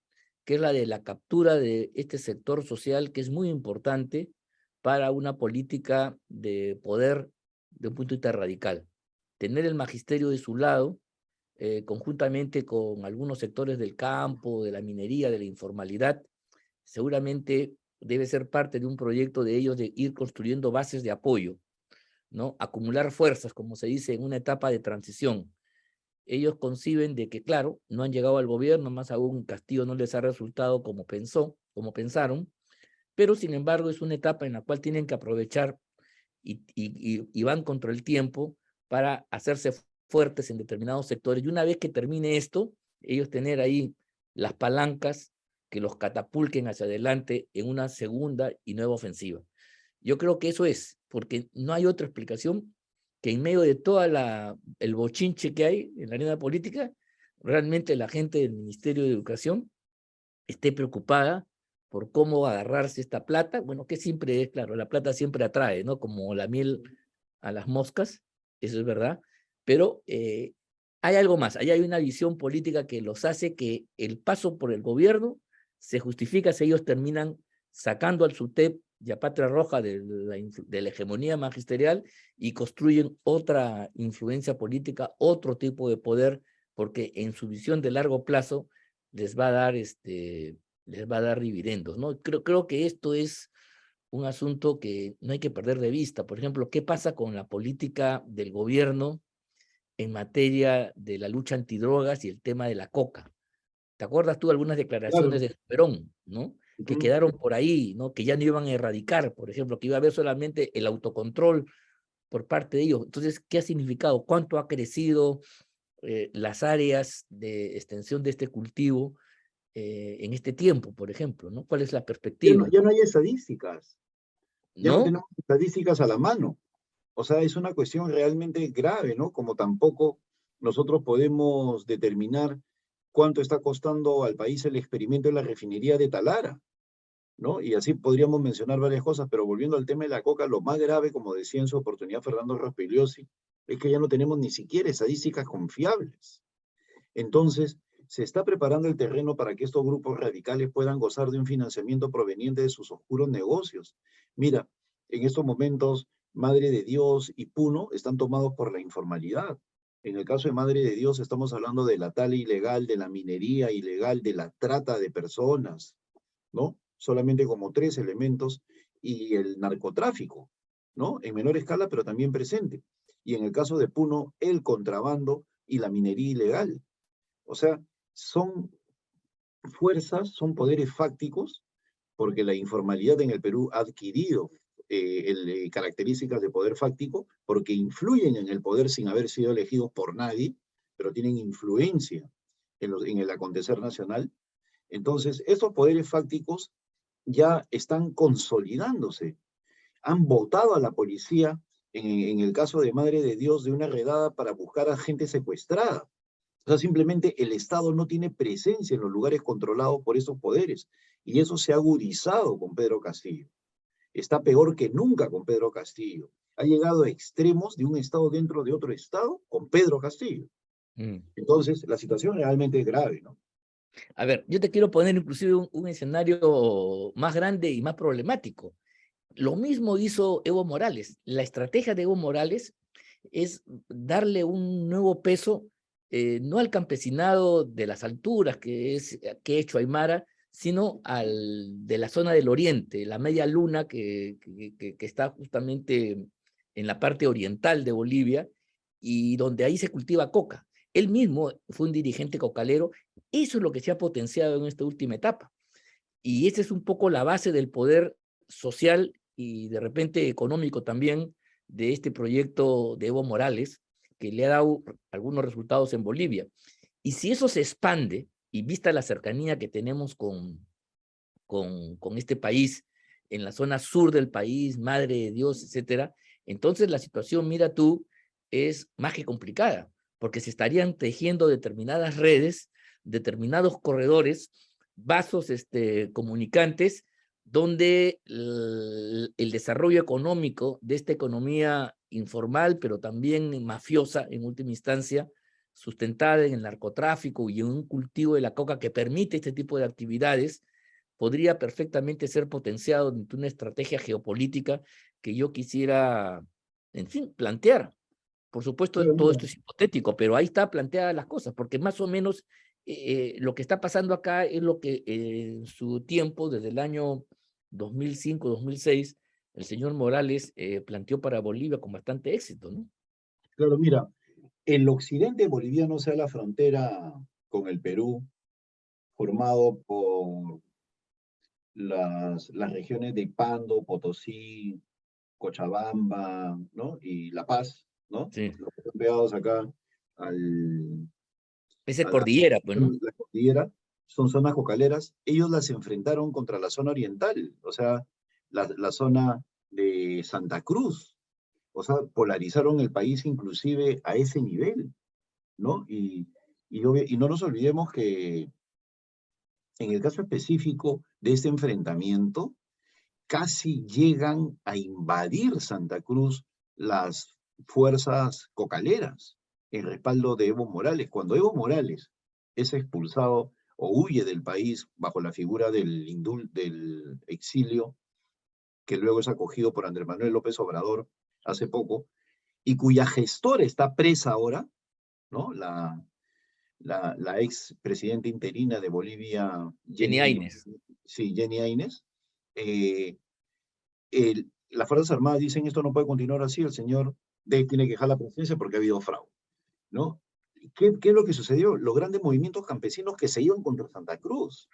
que es la de la captura de este sector social, que es muy importante para una política de poder de un punto de vista radical. Tener el magisterio de su lado, conjuntamente con algunos sectores del campo, de la minería, de la informalidad, seguramente debe ser parte de un proyecto de ellos de ir construyendo bases de apoyo, ¿no? Acumular fuerzas, como se dice, en una etapa de transición. Ellos conciben de que, claro, no han llegado al gobierno, más aún Castillo no les ha resultado como pensaron, pero sin embargo es una etapa en la cual tienen que aprovechar y van contra el tiempo para hacerse fuertes en determinados sectores. Y una vez que termine esto, ellos tener ahí las palancas que los catapulten hacia adelante en una segunda y nueva ofensiva. Yo creo que eso es, porque no hay otra explicación que en medio de toda el bochinche que hay en la arena política, realmente la gente del Ministerio de Educación esté preocupada por cómo agarrarse esta plata. Bueno, que siempre es, claro, la plata siempre atrae, ¿no? Como la miel a las moscas, eso es verdad, pero hay algo más, ahí hay una visión política que los hace que el paso por el gobierno se justifica si ellos terminan sacando al SUTEP ya patria roja de la hegemonía magisterial y construyen otra influencia política, otro tipo de poder, porque en su visión de largo plazo les va a dar, les va a dar dividendos, ¿no? Creo que esto es un asunto que no hay que perder de vista. Por ejemplo, ¿qué pasa con la política del gobierno en materia de la lucha antidrogas y el tema de la coca? ¿Te acuerdas tú de algunas declaraciones Claro. de Perón, ¿no? Que Ujú. quedaron por ahí, ¿no? Que ya no iban a erradicar, por ejemplo, que iba a haber solamente el autocontrol por parte de ellos. Entonces, ¿qué ha significado? ¿Cuánto ha crecido las áreas de extensión de este cultivo en este tiempo, por ejemplo, ¿no? ¿Cuál es la perspectiva? Ya no hay estadísticas, ya no ¿No? tenemos estadísticas a la mano. O sea, es una cuestión realmente grave, ¿no? Como tampoco nosotros podemos determinar cuánto está costando al país el experimento de la refinería de Talara, ¿no? Y así podríamos mencionar varias cosas, pero volviendo al tema de la coca, lo más grave, como decía en su oportunidad Fernando Rospigliosi, es que ya no tenemos ni siquiera estadísticas confiables. Entonces, se está preparando el terreno para que estos grupos radicales puedan gozar de un financiamiento proveniente de sus oscuros negocios. Mira, en estos momentos, Madre de Dios y Puno están tomados por la informalidad. En el caso de Madre de Dios, estamos hablando de la tala ilegal, de la minería ilegal, de la trata de personas, ¿no? Solamente como tres elementos, y el narcotráfico, ¿no? En menor escala, pero también presente. Y en el caso de Puno, el contrabando y la minería ilegal. O sea, son fuerzas, son poderes fácticos, porque la informalidad en el Perú ha adquirido características de poder fáctico, porque influyen en el poder sin haber sido elegidos por nadie, pero tienen influencia en el acontecer nacional. Entonces, estos poderes fácticos ya están consolidándose. Han votado a la policía, en el caso de Madre de Dios, de una redada para buscar a gente secuestrada. O sea, simplemente el Estado no tiene presencia en los lugares controlados por esos poderes. Y eso se ha agudizado con Pedro Castillo. Está peor que nunca con Pedro Castillo. Ha llegado a extremos de un Estado dentro de otro Estado con Pedro Castillo. Mm. Entonces, la situación realmente es grave, ¿no? A ver, yo te quiero poner inclusive un escenario más grande y más problemático. Lo mismo hizo Evo Morales. La estrategia de Evo Morales es darle un nuevo peso, no al campesinado de las alturas que ha hecho Aymara, sino al de la zona del oriente, la media luna que está justamente en la parte oriental de Bolivia y donde ahí se cultiva coca. Él mismo fue un dirigente cocalero. Eso es lo que se ha potenciado en esta última etapa. Y esa es un poco la base del poder social y de repente económico también de este proyecto de Evo Morales, que le ha dado algunos resultados en Bolivia. Y si eso se expande, y vista la cercanía que tenemos con este país, en la zona sur del país, Madre de Dios, etcétera, entonces la situación, mira tú, es más que complicada, porque se estarían tejiendo determinadas redes, determinados corredores, vasos comunicantes, donde el desarrollo económico de esta economía informal, pero también mafiosa en última instancia, sustentada en el narcotráfico y en un cultivo de la coca que permite este tipo de actividades, podría perfectamente ser potenciado dentro de una estrategia geopolítica que yo quisiera, en fin, plantear. Por supuesto, Pero todo mira, esto es hipotético, pero ahí está planteadas las cosas, porque más o menos lo que está pasando acá es lo que en su tiempo, desde el año 2005, 2006, el señor Morales planteó para Bolivia con bastante éxito, ¿no? claro, mira, el occidente boliviano, o sea, la frontera con el Perú, formado por las regiones de Pando, Potosí, Cochabamba, ¿no? Y La Paz, ¿no? Sí. Los que están pegados acá al, Esa a cordillera, pues, ¿no? la cordillera, son zonas cocaleras. Ellos las enfrentaron contra la zona oriental, o sea, la zona de Santa Cruz. O sea, polarizaron el país inclusive a ese nivel, ¿no? Y no nos olvidemos que en el caso específico de este enfrentamiento, casi llegan a invadir Santa Cruz las fuerzas cocaleras en respaldo de Evo Morales. Cuando Evo Morales es expulsado o huye del país bajo la figura del exilio, que luego es acogido por Andrés Manuel López Obrador hace poco, y cuya gestora está presa ahora, ¿no? La ex presidenta interina de Bolivia, Jenny Áñez. sí, Jenny Áñez, eh, las Fuerzas Armadas dicen esto no puede continuar así, el señor tiene que dejar la presidencia porque ha habido fraude, ¿no? ¿Qué es lo que sucedió? Los grandes movimientos campesinos que se iban contra Santa Cruz.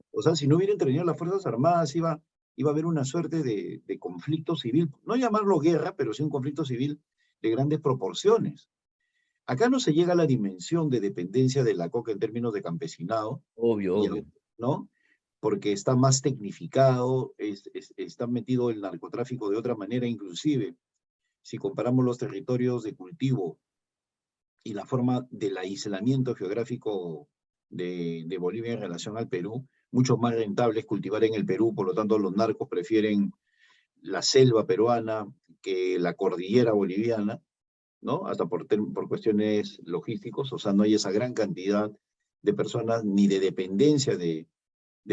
O sea, si no hubiera intervenido las Fuerzas Armadas, iba a haber una suerte de conflicto civil, no llamarlo guerra, pero sí un conflicto civil de grandes proporciones. Acá no se llega a la dimensión de dependencia de la coca en términos de campesinado, Obvio, y, obvio. ¿no? Porque está más tecnificado, está metido el narcotráfico de otra manera, inclusive, si comparamos los territorios de cultivo y la forma del aislamiento geográfico de Bolivia en relación al Perú, mucho más rentable es cultivar en el Perú, por lo tanto los narcos prefieren la selva peruana que la cordillera boliviana, ¿no? Hasta por cuestiones logísticos, o sea, no hay esa gran cantidad de personas ni de dependencia de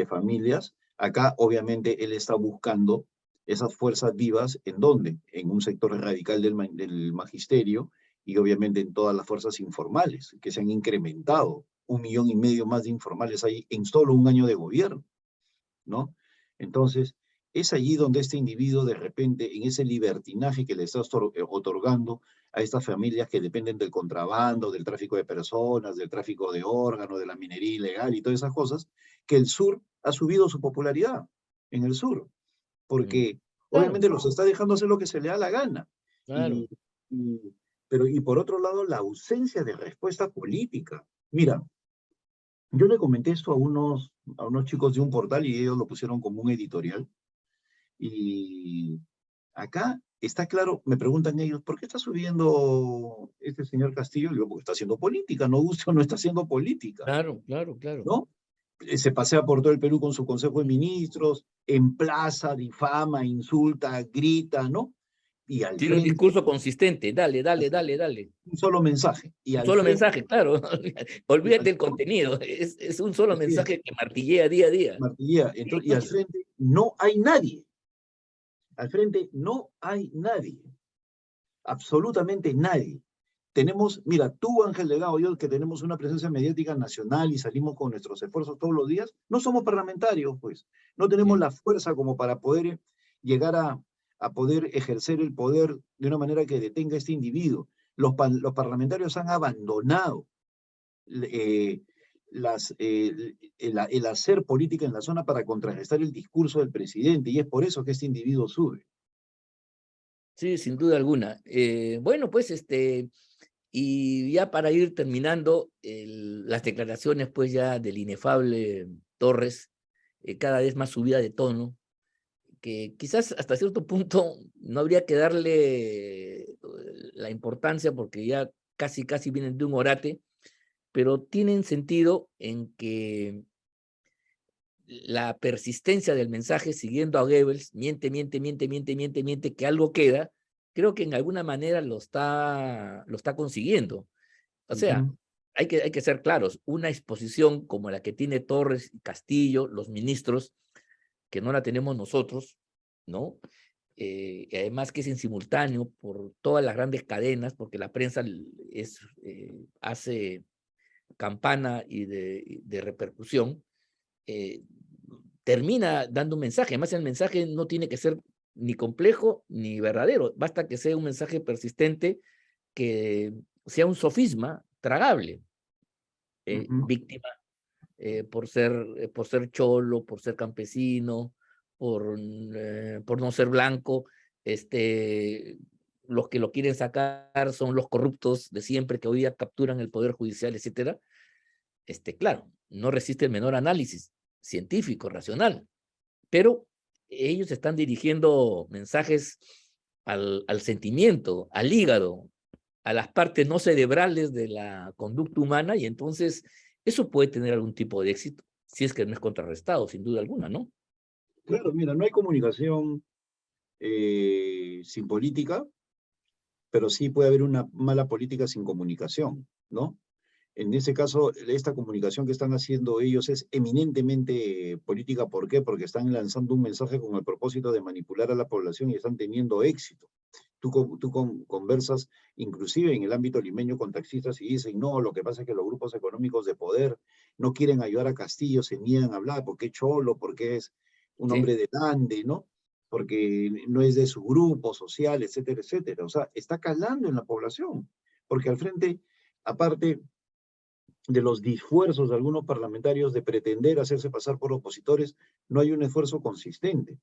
familias. Acá, obviamente, él está buscando esas fuerzas vivas, ¿en dónde? En un sector radical del magisterio y obviamente en todas las fuerzas informales, que se han incrementado. 1,5 millones más de informales hay en solo un año de gobierno, ¿no? Entonces, es allí donde este individuo de repente, en ese libertinaje que le está otorgando a estas familias que dependen del contrabando, del tráfico de personas, del tráfico de órganos, de la minería ilegal y todas esas cosas, que el sur ha subido su popularidad en el sur, porque Claro, obviamente los está dejando hacer lo que se le da la gana. claro. Y, y por otro lado, la ausencia de respuesta política. Mira, yo le comenté esto a unos chicos de un portal y ellos lo pusieron como un editorial. Y acá está claro, me preguntan ellos, ¿por qué está subiendo este señor Castillo? Y yo, porque está haciendo política, no gusta, no está haciendo política, Claro, claro, claro. ¿no? Se pasea por todo el Perú con su Consejo de Ministros, emplaza, difama, insulta, grita, ¿no? Y al Tiene un frente, discurso consistente. Dale, dale, dale, dale. un solo mensaje. Y Un al solo frente, mensaje, claro. y al Olvídate el frente, contenido. Es un solo así es, mensaje que martillea día a día. Martillea. Entonces, y al frente no hay nadie. Al frente no hay nadie. Absolutamente nadie. Tenemos, mira, tú, Ángel Delgado, yo que tenemos una presencia mediática nacional y salimos con nuestros esfuerzos todos los días, no somos parlamentarios, pues. No tenemos Sí. la fuerza como para poder llegar a poder ejercer el poder de una manera que detenga a este individuo. Los parlamentarios han abandonado eh, el hacer política en la zona para contrarrestar el discurso del presidente, y es por eso que este individuo sube. Sí, sin duda alguna. Bueno, pues y ya para ir terminando, las declaraciones pues ya del inefable Torres, cada vez más subida de tono, que quizás hasta cierto punto no habría que darle la importancia porque ya casi vienen de un orate, pero tienen sentido en que la persistencia del mensaje siguiendo a Goebbels, miente, que algo queda, creo que en alguna manera lo está consiguiendo. O sea, Ujú. hay que ser claros, una exposición como la que tiene Torres y Castillo, los ministros, que no la tenemos nosotros, ¿no? Y además que es en simultáneo por todas las grandes cadenas, porque la prensa hace campana y de repercusión, eh, termina dando un mensaje. Además, el mensaje no tiene que ser ni complejo ni verdadero, basta que sea un mensaje persistente, que sea un sofisma tragable. Ujú. Víctima por ser cholo, por ser campesino, por no ser blanco. Los que lo quieren sacar son los corruptos de siempre que hoy día capturan el poder judicial, etcétera. Claro, no resiste el menor análisis científico, racional, pero ellos están dirigiendo mensajes al sentimiento, al hígado, a las partes no cerebrales de la conducta humana, y entonces eso puede tener algún tipo de éxito, si es que no es contrarrestado, sin duda alguna, ¿no? Claro, mira, no hay comunicación sin política, pero sí puede haber una mala política sin comunicación, ¿no? En ese caso, esta comunicación que están haciendo ellos es eminentemente política. ¿Por qué? Porque están lanzando un mensaje con el propósito de manipular a la población y están teniendo éxito. Tú conversas inclusive en el ámbito limeño con taxistas y dicen, no, lo que pasa es que los grupos económicos de poder no quieren ayudar a Castillo, se niegan a hablar, porque es cholo, porque es un Sí, hombre de Ande, ¿no? Porque no es de su grupo social, etcétera, etcétera. O sea, está calando en la población, porque al frente, aparte de los disfuerzos de algunos parlamentarios de pretender hacerse pasar por opositores, no hay un esfuerzo consistente.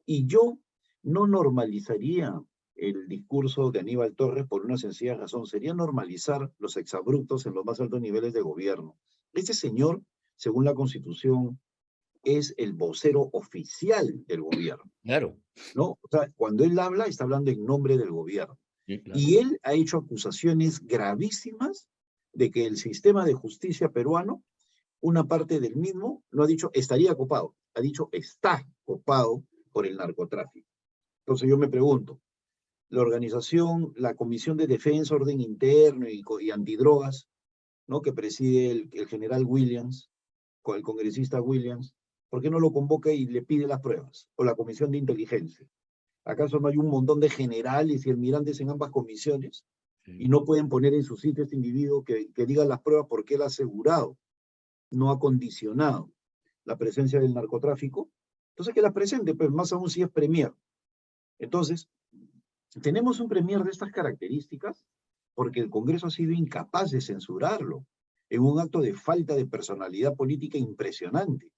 Y yo no normalizaría el discurso de Aníbal Torres por una sencilla razón, sería normalizar los exabruptos en los más altos niveles de gobierno. Este señor, según la Constitución, es el vocero oficial del gobierno, claro. ¿no? O sea, cuando él habla, está hablando en nombre del gobierno. Sí, claro. Y él ha hecho acusaciones gravísimas de que el sistema de justicia peruano, una parte del mismo, no ha dicho estaría copado, ha dicho está copado por el narcotráfico. Entonces yo me pregunto, la organización, la Comisión de Defensa, Orden Interno y Antidrogas, ¿no? Que preside el general Williams, con el congresista Williams, ¿por qué no lo convoca y le pide las pruebas? O la Comisión de Inteligencia. ¿Acaso no hay un montón de generales y almirantes en ambas comisiones? Y Sí. no pueden poner en su sitio este individuo que diga las pruebas porque él ha asegurado, no ha condicionado la presencia del narcotráfico. Entonces que la presente, pues más aún si es premier. Entonces, tenemos un premier de estas características porque el Congreso ha sido incapaz de censurarlo en un acto de falta de personalidad política impresionante.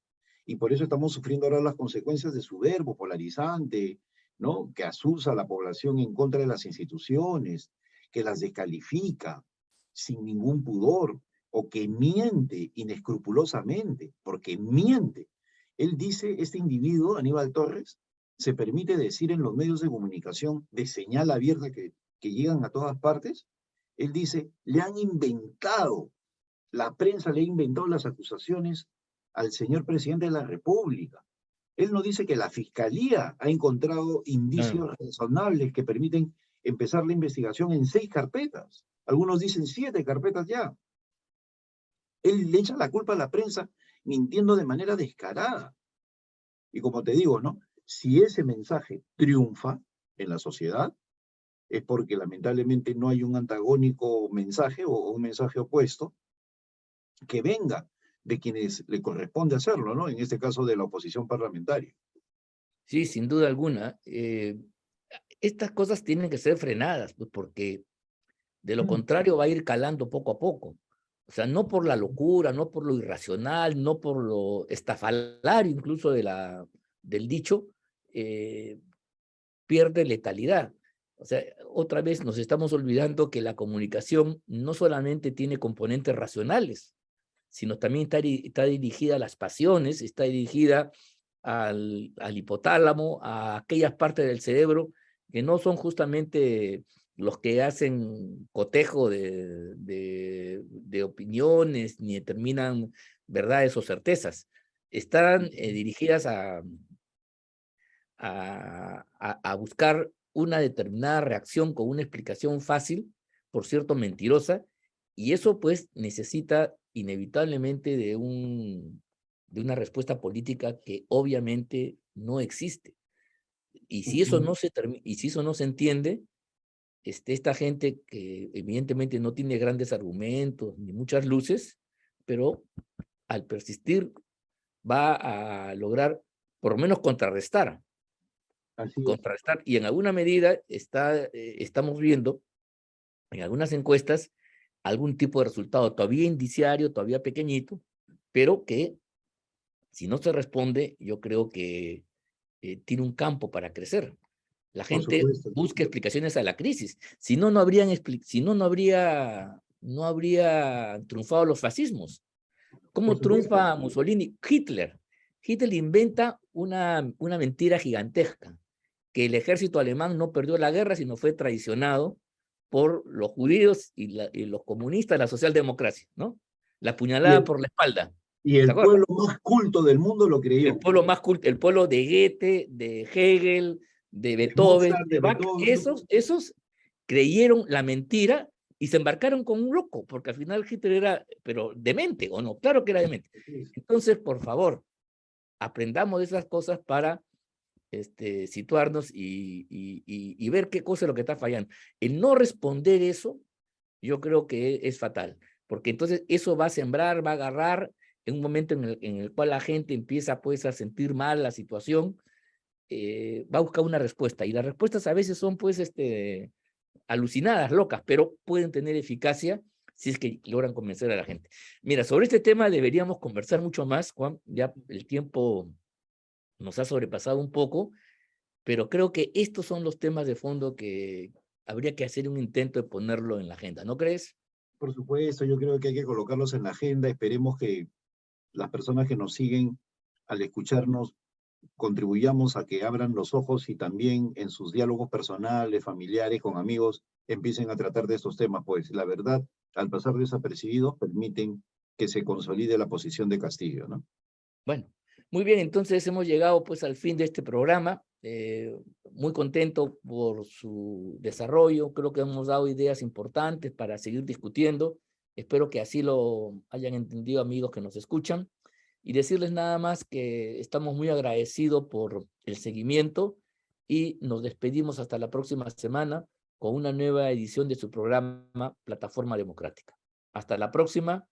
Y por eso estamos sufriendo ahora las consecuencias de su verbo polarizante, ¿no? Que asusa a la población en contra de las instituciones, que las descalifica sin ningún pudor, o que miente inescrupulosamente, porque miente. Él dice, este individuo, Aníbal Torres, se permite decir en los medios de comunicación de señal abierta que llegan a todas partes, él dice, le han inventado, la prensa le ha inventado las acusaciones al señor presidente de la República. Él no dice que la fiscalía ha encontrado Ah, indicios razonables que permiten empezar la investigación en 6 carpetas. Algunos dicen 7 carpetas ya. Él le echa la culpa a la prensa mintiendo de manera descarada. Y como te digo, ¿no? Si ese mensaje triunfa en la sociedad, es porque lamentablemente no hay un antagónico mensaje o un mensaje opuesto que venga de quienes le corresponde hacerlo, ¿no? En este caso de la oposición parlamentaria. sí, sin duda alguna. Estas cosas tienen que ser frenadas, pues, porque de lo contrario va a ir calando poco a poco. O sea, no por la locura, no por lo irracional, no por lo estafalario incluso del dicho, eh, pierde letalidad. O sea, otra vez nos estamos olvidando que la comunicación no solamente tiene componentes racionales, sino también está dirigida a las pasiones, está dirigida al hipotálamo, a aquellas partes del cerebro que no son justamente los que hacen cotejo de opiniones ni determinan verdades o certezas. Están dirigidas a buscar una determinada reacción con una explicación fácil, por cierto, mentirosa, y eso pues necesita inevitablemente de una respuesta política que obviamente no existe. Y si eso no y si eso no se entiende, esta gente que evidentemente no tiene grandes argumentos ni muchas luces, pero al persistir va a lograr por lo menos Así es. contrarrestar, y en alguna medida estamos viendo en algunas encuestas algún tipo de resultado todavía indiciario, todavía pequeñito, pero que si no se responde, yo creo que tiene un campo para crecer. La Por gente supuesto. busca explicaciones a la crisis. Si no, no habría triunfado los fascismos. Por ¿Cómo supuesto. triunfa Mussolini? Hitler inventa una mentira gigantesca, que el ejército alemán no perdió la guerra, sino fue traicionado por los judíos y los comunistas, la socialdemocracia, ¿no? La Y puñalada el, por la espalda. y ¿Se el acuerdan? pueblo más culto del mundo lo creyó. El pueblo de Goethe, de Hegel, de De Beethoven, Mozart, de de Bach, Beethoven. esos creyeron la mentira y se embarcaron con un loco, porque al final Hitler era, pero demente, ¿o no? Claro que era demente. Entonces, por favor, aprendamos de esas cosas para situarnos y ver qué cosa es lo que está fallando. El no responder eso, yo creo que es fatal, porque entonces eso va a sembrar, va a agarrar en un momento en el cual la gente empieza pues a sentir mal la situación, va a buscar una respuesta, y las respuestas a veces son pues alucinadas, locas, pero pueden tener eficacia si es que logran convencer a la gente. Mira, sobre este tema deberíamos conversar mucho más, Juan, ya el tiempo nos ha sobrepasado un poco, pero creo que estos son los temas de fondo que habría que hacer un intento de ponerlo en la agenda, ¿no crees? Por supuesto, yo creo que hay que colocarlos en la agenda. Esperemos que las personas que nos siguen al escucharnos contribuyamos a que abran los ojos y también en sus diálogos personales, familiares, con amigos, empiecen a tratar de estos temas, pues la verdad, al pasar desapercibidos, permiten que se consolide la posición de Castillo, ¿no? Bueno, muy bien, entonces hemos llegado pues al fin de este programa. Muy contento por su desarrollo. Creo que hemos dado ideas importantes para seguir discutiendo. Espero que así lo hayan entendido, amigos que nos escuchan. Y decirles nada más que estamos muy agradecidos por el seguimiento y nos despedimos hasta la próxima semana con una nueva edición de su programa Plataforma Democrática. Hasta la próxima.